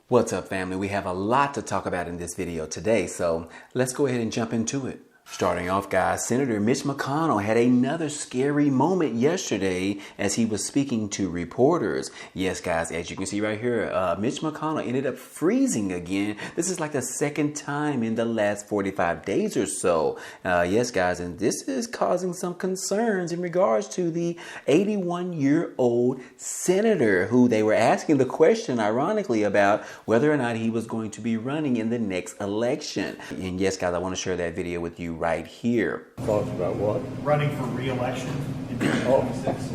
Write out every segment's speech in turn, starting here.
What's up, family? We have a lot to talk about in this video today, so let's go ahead and jump into it. Starting off, guys, Senator Mitch McConnell had another scary moment yesterday as he was speaking to reporters. Yes, guys, as you can see right here, Mitch McConnell ended up freezing again. This is like the second time in the last 45 days or so. Yes, guys, and this is causing some concerns in regards to the 81-year-old senator who they were asking the question, ironically, about whether or not he was going to be running in the next election. And yes, guys, I want to share that video with you right here. Thoughts about what? Running for re-election in 2026.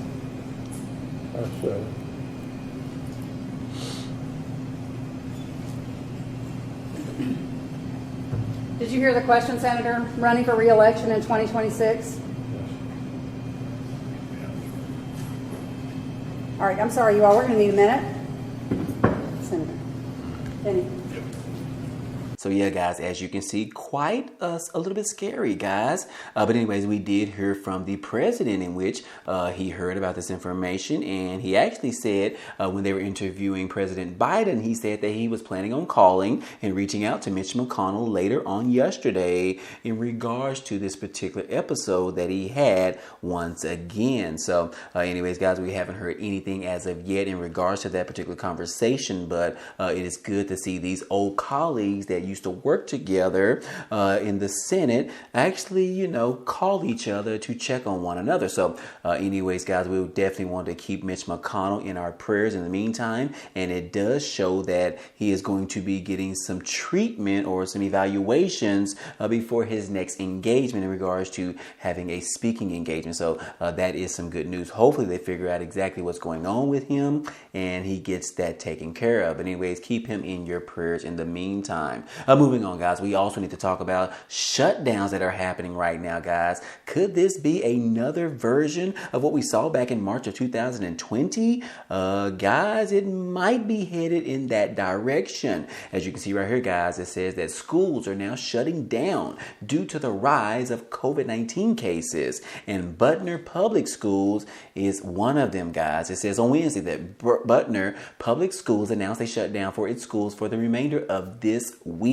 That's Did you hear the question, Senator? Running for re-election in 2026? All right, I'm sorry, you all. We're going to need a minute. Senator. Benny. So yeah, guys, as you can see, quite a little bit scary, guys. But anyways, we did hear from the president in which he heard about this information. And he actually said when they were interviewing President Biden, he said that he was planning on calling and reaching out to Mitch McConnell later on yesterday in regards to this particular episode that he had once again. So anyways, guys, we haven't heard anything as of yet in regards to that particular conversation. But it is good to see these old colleagues that used to work together in the Senate actually, call each other to check on one another. So anyways, guys, we definitely want to keep Mitch McConnell in our prayers in the meantime. And it does show that he is going to be getting some treatment or some evaluations before his next engagement in regards to having a speaking engagement. So that is some good news. Hopefully they figure out exactly what's going on with him and he gets that taken care of. But anyways, keep him in your prayers in the meantime. Moving on, guys, we also need to talk about shutdowns that are happening right now, guys. Could this be another version of what we saw back in March of 2020? Guys, it might be headed in that direction. As you can see right here, guys, it says that schools are now shutting down due to the rise of COVID-19 cases. And Butner Public Schools is one of them, guys. It says on Wednesday that Butner Public Schools announced a shutdown for its schools for the remainder of this week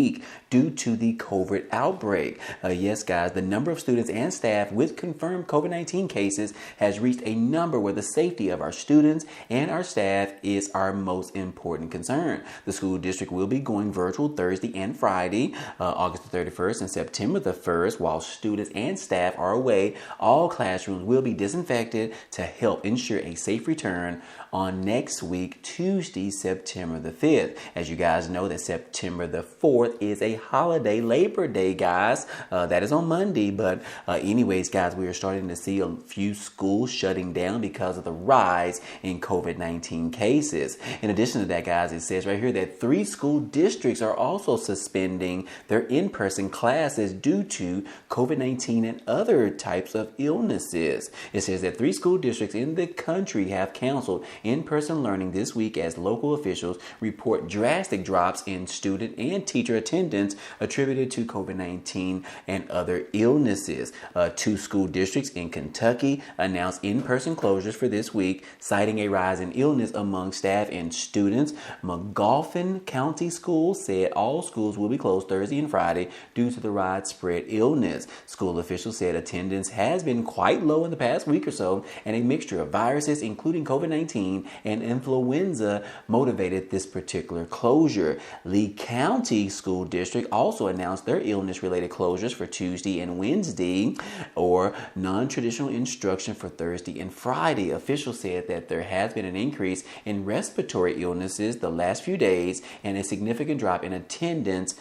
due to the COVID outbreak. Yes, guys, the number of students and staff with confirmed COVID-19 cases has reached a number where the safety of our students and our staff is our most important concern. The school district will be going virtual Thursday and Friday, August the 31st and September the 1st, while students and staff are away. All classrooms will be disinfected to help ensure a safe return on next week, Tuesday, September the 5th. As you guys know, that September the 4th is a holiday, Labor Day, guys. That is on Monday. But anyways, guys, we are starting to see a few schools shutting down because of the rise in COVID-19 cases. In addition to that, guys, it says right here that 3 school districts are also suspending their in-person classes due to COVID-19 and other types of illnesses. It says that 3 school districts in the country have canceled in-person learning this week as local officials report drastic drops in student and teacher attendance attributed to COVID-19 and other illnesses. 2 school districts in Kentucky announced in-person closures for this week, citing a rise in illness among staff and students. McGoffin County Schools said all schools will be closed Thursday and Friday due to the widespread illness. School officials said attendance has been quite low in the past week or so, and a mixture of viruses, including COVID-19 and influenza, motivated this particular closure. Lee County School District also announced their illness-related closures for Tuesday and Wednesday, or non-traditional instruction for Thursday and Friday. Officials said that there has been an increase in respiratory illnesses the last few days, and a significant drop in attendance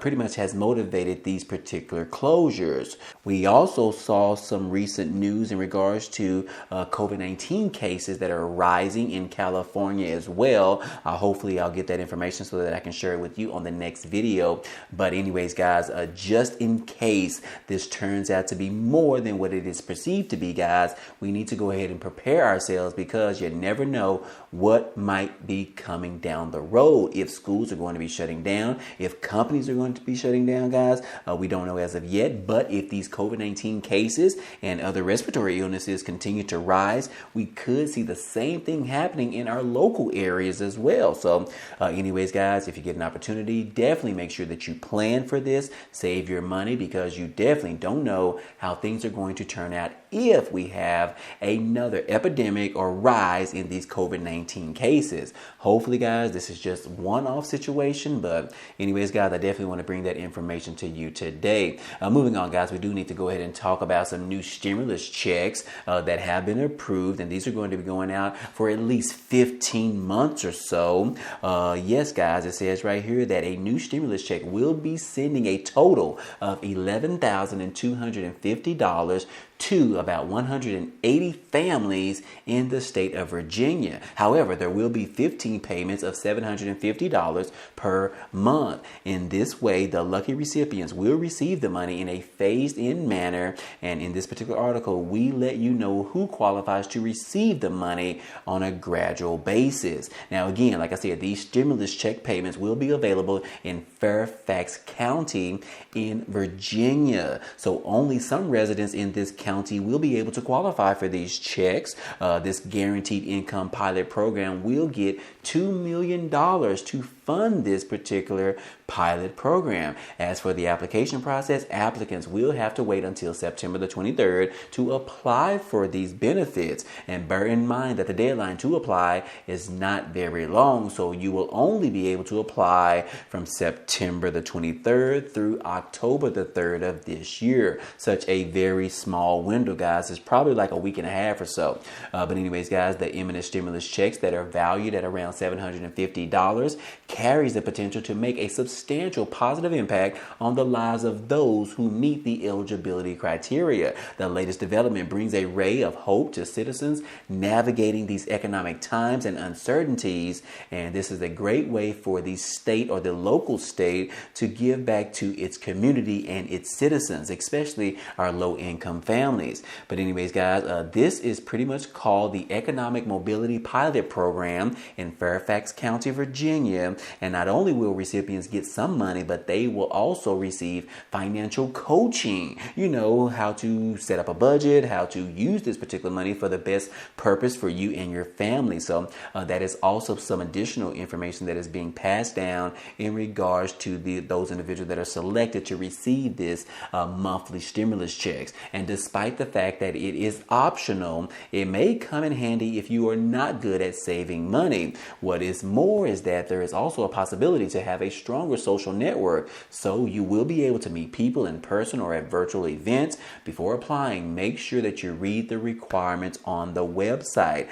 pretty much has motivated these particular closures. We also saw some recent news in regards to COVID-19 cases that are rising in California as well. Hopefully I'll get that information so that I can share it with you on the next video. video. But anyways, guys, just in case this turns out to be more than what it is perceived to be, guys, we need to go ahead and prepare ourselves, because you never know what might be coming down the road. If schools are going to be shutting down, if companies are going to be shutting down, guys, we don't know as of yet. But if these COVID-19 cases and other respiratory illnesses continue to rise, we could see the same thing happening in our local areas as well. So anyways, guys, if you get an opportunity, definitely make sure that you plan for this, save your money, because you definitely don't know how things are going to turn out if we have another epidemic or rise in these COVID-19 cases. Hopefully, guys, this is just one-off situation. But anyways, guys, I definitely want to bring that information to you today. Moving on, guys, we do need to go ahead and talk about some new stimulus checks that have been approved. And these are going to be going out for at least 15 months or so. Yes, guys, it says right here that a new stimulus check will be sending a total of $11,250 to about 180 families in the state of Virginia. However, there will be 15 payments of $750 per month. In this way, the lucky recipients will receive the money in a phased-in manner. And in this particular article, we let you know who qualifies to receive the money on a gradual basis. Now, again, like I said, these stimulus check payments will be available in Fairfax County in Virginia. So only some residents in this county will be able to qualify for these checks. This guaranteed income pilot program will get $2 million to fund this particular pilot program. As for the application process, applicants will have to wait until September the 23rd to apply for these benefits. And bear in mind that the deadline to apply is not very long, so you will only be able to apply from September the 23rd through October the 3rd of this year. Such a very small window, guys. It's probably like a week and a half or so. But anyways, guys, the imminent stimulus checks that are valued at around $750 carries the potential to make a substantial positive impact on the lives of those who meet the eligibility criteria. The latest development brings a ray of hope to citizens navigating these economic times and uncertainties, and this is a great way for the state or the local state to give back to its community and its citizens, especially our low-income families. But anyways, guys, this is pretty much called the Economic Mobility Pilot Program in Fairfax County, Virginia. And not only will recipients get some money, but they will also receive financial coaching. You know, how to set up a budget, how to use this particular money for the best purpose for you and your family. So that is also some additional information that is being passed down in regards to those individuals that are selected to receive this monthly stimulus checks. And despite the fact that it is optional, it may come in handy if you are not good at saving money. What is more is that there is also a possibility to have a stronger social network, so you will be able to meet people in person or at virtual events. Before applying, make sure that you read the requirements on the website.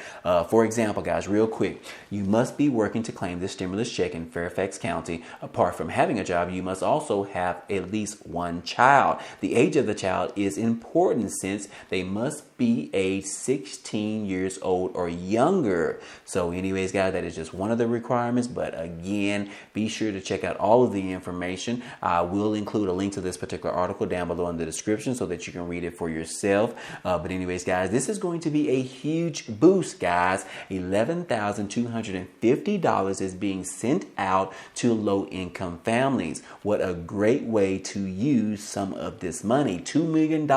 For example, guys, real quick, you must be working to claim this stimulus check in Fairfax County. Apart from having a job, you must also have at least one child. The age of the child is important since they must be age 16 years old or younger. So anyways, guys, that is just one of the requirements. But again, be sure to check out all of the information. I will include a link to this particular article down below in the description so that you can read it for yourself. But anyways, guys, this is going to be a huge boost, guys. $11,250 is being sent out to low-income families. What a great way to use some of this money. $2 million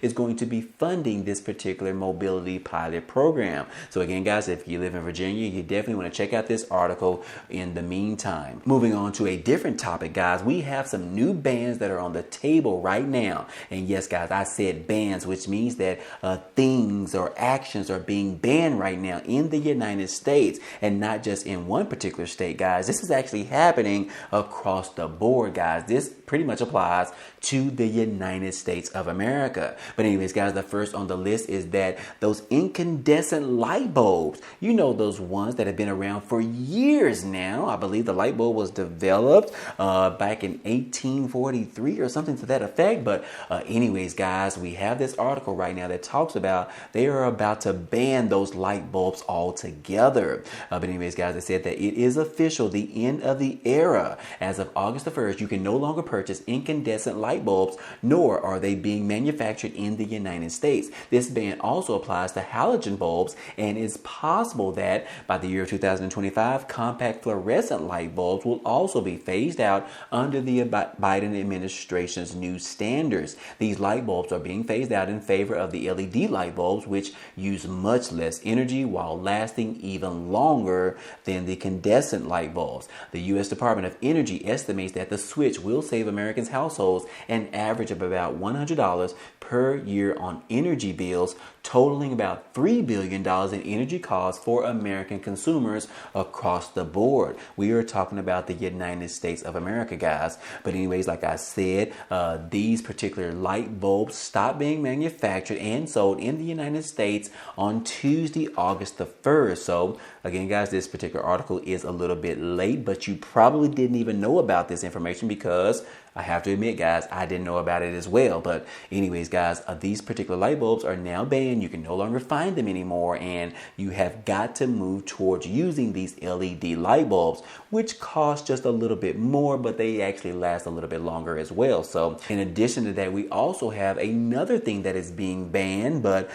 is going to be funding this particular mobility pilot program. So again, guys, if you live in Virginia, you definitely want to check out this article in the meantime. Moving on to a different topic, guys, we have some new bans that are on the table right now. And yes, guys, I said bans, which means that things or actions are being banned right now in the United States, and not just in one particular state, guys. This is actually happening across the board, guys. This pretty much applies to the United States of America. But anyways, guys, the first on the list is that those incandescent light bulbs, you know, those ones that have been around for years now. I believe the light bulb was developed back in 1843 or something to that effect. But anyways, guys, we have this article right now that talks about they are about to ban those light bulbs altogether. But anyways, guys, they said that it is official, the end of the era. As of August the 1st, you can no longer purchase incandescent light bulbs, nor are they being manufactured in the United States. This ban also applies to halogen bulbs, and it's possible that by the year of 2025, compact fluorescent light bulbs will also be phased out under the Biden administration's new standards. These light bulbs are being phased out in favor of the LED light bulbs, which use much less energy while lasting even longer than the incandescent light bulbs. The U.S. Department of Energy estimates that the switch will save Americans' households an average of about $100 per year on energy bills, totaling about $3 billion in energy costs for American consumers across the board. We are talking about the United States of America, guys. But anyways, like I said, these particular light bulbs stopped being manufactured and sold in the United States on Tuesday, August the 1st. So again, guys, this particular article is a little bit late, but you probably didn't even know about this information because I have to admit, guys, I didn't know about it as well. But anyways, guys, these particular light bulbs are now banned. You can no longer find them anymore. And you have got to move towards using these LED light bulbs, which cost just a little bit more, but they actually last a little bit longer as well. So in addition to that, we also have another thing that is being banned, but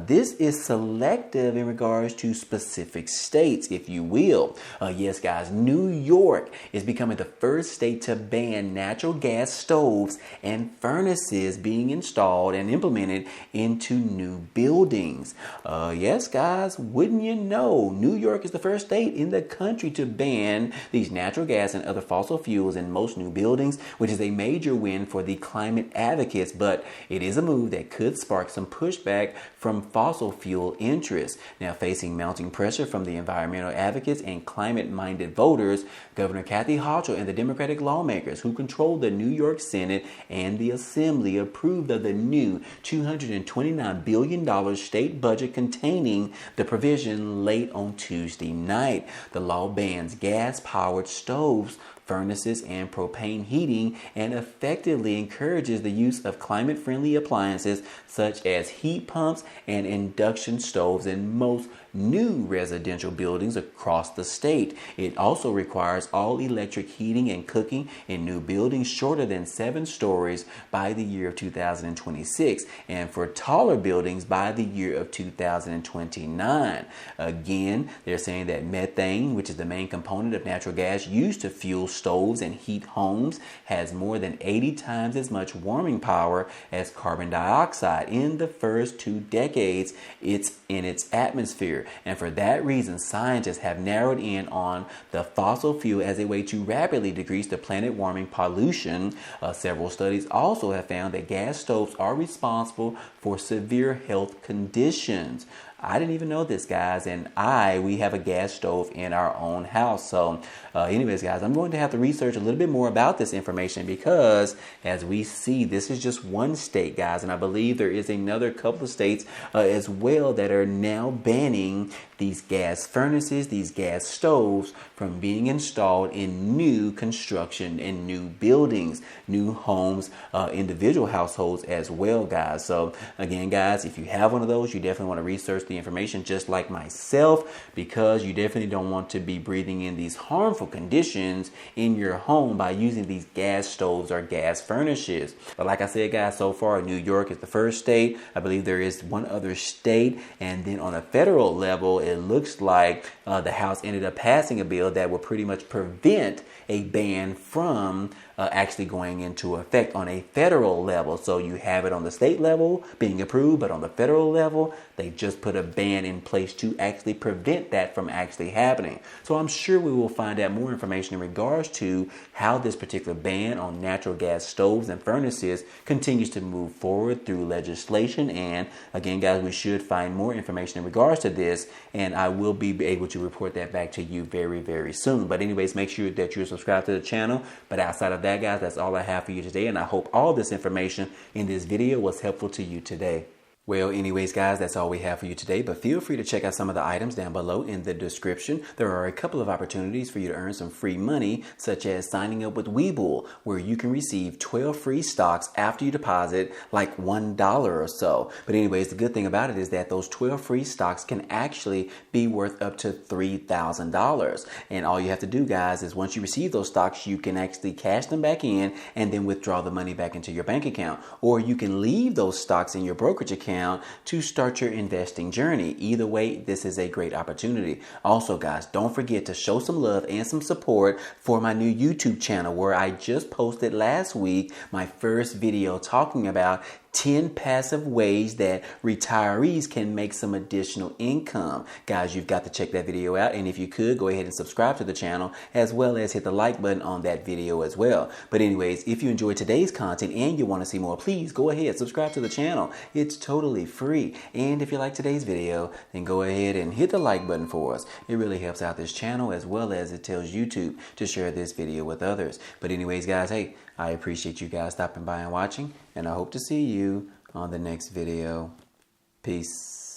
this is selective in regards to specific states, if you will. Yes, guys, New York is becoming the first state to ban natural gas stoves and furnaces being installed and implemented into new buildings. Yes, guys, wouldn't you know, New York is the first state in the country to ban these natural gas and other fossil fuels in most new buildings, which is a major win for the climate advocates, but it is a move that could spark some pushback from fossil fuel interests. Now, facing mounting pressure from the environmental advocates and climate-minded voters, Governor Kathy Hochul and the Democratic lawmakers who control the New York Senate and the Assembly approved of the new $229 billion state budget containing the provision late on Tuesday night. The law bans gas-powered stoves, furnaces, and propane heating, and effectively encourages the use of climate-friendly appliances such as heat pumps and induction stoves in most new residential buildings across the state. It also requires all electric heating and cooking in new buildings shorter than 7 stories by the year of 2026, and for taller buildings by the year of 2029. Again, they're saying that methane, which is the main component of natural gas used to fuel stoves and heat homes, has more than 80 times as much warming power as carbon dioxide in the first 2 decades it's in its atmosphere. And for that reason, scientists have narrowed in on the fossil fuel as a way to rapidly decrease the planet warming pollution. Several studies also have found that gas stoves are responsible for severe health conditions. I didn't even know this, guys, and we have a gas stove in our own house. So anyways, guys, I'm going to have to research a little bit more about this information because as we see, this is just one state, guys, and I believe there is another couple of states as well that are now banning these gas furnaces, these gas stoves from being installed in new construction in new buildings, new homes, individual households as well, guys. So again, guys, if you have one of those, you definitely want to research the information just like myself, because you definitely don't want to be breathing in these harmful conditions in your home by using these gas stoves or gas furnaces. But like I said, guys, so far New York is the first state. I believe there is one other state, and then on a federal level, it looks like the House ended up passing a bill that will pretty much prevent a ban from actually going into effect on a federal level. So you have it on the state level being approved, but on the federal level, they just put a ban in place to actually prevent that from actually happening. So I'm sure we will find out more information in regards to how this particular ban on natural gas stoves and furnaces continues to move forward through legislation. And again, guys, we should find more information in regards to this, and I will be able to report that back to you very, very soon. But anyways, make sure that you're subscribed to the channel. But outside of that, guys, that's all I have for you today, and I hope all this information in this video was helpful to you today. Well, anyways, guys, that's all we have for you today, but feel free to check out some of the items down below in the description. There are a couple of opportunities for you to earn some free money, such as signing up with Webull, where you can receive 12 free stocks after you deposit like $1 or so. But anyways, the good thing about it is that those 12 free stocks can actually be worth up to $3,000. And all you have to do, guys, is once you receive those stocks, you can actually cash them back in and then withdraw the money back into your bank account. Or you can leave those stocks in your brokerage account to start your investing journey. Either way, this is a great opportunity. Also, guys, don't forget to show some love and some support for my new YouTube channel, where I just posted last week my first video talking about 10 passive ways that retirees can make some additional income. Guys, you've got to check that video out, and if you could, go ahead and subscribe to the channel, as well as hit the like button on that video as well. But anyways, if you enjoyed today's content and you want to see more, please go ahead, subscribe to the channel. It's totally free. And if you like today's video, then go ahead and hit the like button for us. It really helps out this channel, as well as it tells YouTube to share this video with others. But anyways, guys, hey, I appreciate you guys stopping by and watching, and I hope to see you on the next video. Peace.